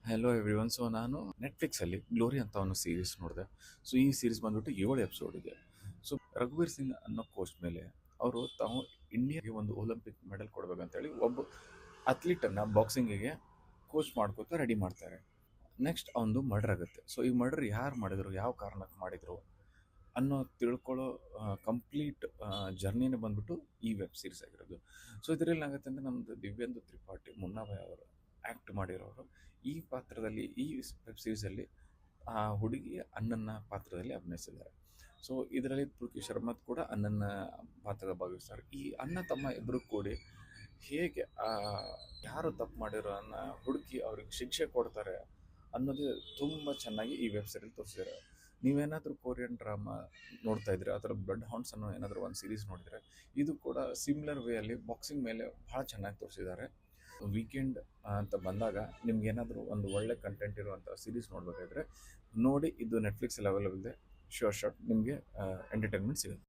Hello everyone. So ನಾನು ನೆಟ್ಫ್ಲಿಕ್ಸಲ್ಲಿ glory ಅಂತ ಒಂದು ಸೀರೀಸ್ ನೋಡಿದೆ. ಸೊ ಈ ಸೀರೀಸ್ ಬಂದ್ಬಿಟ್ಟು 7 ಎಪಿಸೋಡ್ ಇದೆ. ಸೊ ರಘುವೀರ್ ಸಿಂಗ್ ಅನ್ನೋ ಕೋಚ್ ಮೇಲೆ ಅವರು ತಾವು ಇಂಡಿಯಾಗೆ ಒಂದು ಒಲಿಂಪಿಕ್ ಮೆಡಲ್ ಕೊಡಬೇಕಂತೇಳಿ ಒಬ್ಬ ಅಥ್ಲೀಟನ್ನು ಬಾಕ್ಸಿಂಗಿಗೆ ಕೋಚ್ ಮಾಡ್ಕೋತ ರೆಡಿ ಮಾಡ್ತಾರೆ. ನೆಕ್ಸ್ಟ್ ಅವನದು ಮರ್ಡರ್ ಆಗುತ್ತೆ. ಸೊ ಈ ಮರ್ಡರ್ ಯಾರು ಮಾಡಿದರು, ಯಾವ ಕಾರಣಕ್ಕೆ ಮಾಡಿದರು ಅನ್ನೋ ತಿಳ್ಕೊಳ್ಳೋ ಕಂಪ್ಲೀಟ್ ಜರ್ನಿನೇ ಬಂದ್ಬಿಟ್ಟು ಈ ವೆಬ್ ಸೀರೀಸ್ ಆಗಿರೋದು. ಸೊ ಇದರಲ್ಲಿ ಏನಾಗುತ್ತೆ ಅಂದರೆ ನಮ್ಮದು ದಿವ್ಯೇಂದು ತ್ರಿಪಾಠಿ, ಮುನ್ನಾಭಾಯ್ ಅವರು ಆ್ಯಕ್ಟ್ ಮಾಡಿರೋರು ಈ ಪಾತ್ರದಲ್ಲಿ, ಈ ವೆಬ್ ಸೀರೀಸಲ್ಲಿ ಆ ಹುಡುಗಿಯ ಅಣ್ಣನ ಪಾತ್ರದಲ್ಲಿ ಅಭಿನಯಿಸಿದ್ದಾರೆ. ಸೊ ಇದರಲ್ಲಿ ಪೃಥ್ವಿ ಶರ್ಮತ್ ಕೂಡ ಅಣ್ಣನ ಪಾತ್ರದ ಭಾಗವಹಿಸ್ತಾರೆ. ಈ ಅಣ್ಣ ತಮ್ಮ ಇಬ್ಬರು ಕೂಡಿ ಹೇಗೆ ಯಾರು ತಪ್ಪು ಮಾಡಿರೋ ಅನ್ನೋ ಹುಡುಕಿ ಅವ್ರಿಗೆ ಶಿಕ್ಷೆ ಕೊಡ್ತಾರೆ ಅನ್ನೋದು ತುಂಬ ಚೆನ್ನಾಗಿ ಈ ವೆಬ್ ಸೀರೀಸ್ ತೋರಿಸಿದ್ದಾರೆ. ನೀವೇನಾದರೂ ಕೊರಿಯನ್ ಡ್ರಾಮಾ ನೋಡ್ತಾ ಇದ್ರೆ, ಆ ಥರ ಬ್ಲಡ್ ಹೌಂಡ್ಸ್ ಅನ್ನೋ ಏನಾದರೂ ಒಂದು ಸೀರೀಸ್ ನೋಡಿದರೆ, ಇದು ಕೂಡ ಸಿಮಿಲರ್ ವೇಯಲ್ಲಿ ಬಾಕ್ಸಿಂಗ್ ಮೇಲೆ ಭಾಳ ಚೆನ್ನಾಗಿ ತೋರಿಸಿದ್ದಾರೆ. ವೀಕೆಂಡ್ ಅಂತ ಬಂದಾಗ ನಿಮ್ಗೇನಾದರೂ ಒಂದು ಒಳ್ಳೆ ಕಂಟೆಂಟ್ ಇರುವಂಥ ಸೀರೀಸ್ ನೋಡಬೇಕಾದ್ರೆ ನೋಡಿ. ಇದು ನೆಟ್ಫ್ಲಿಕ್ಸಲ್ಲಿ ಅವೈಲೇಬಲ್ ಇದೆ. ಶ್ಯೂರ್ ಶಾಟ್ ನಿಮಗೆ ಎಂಟರ್ಟೈನ್ಮೆಂಟ್ ಸಿಗುತ್ತೆ.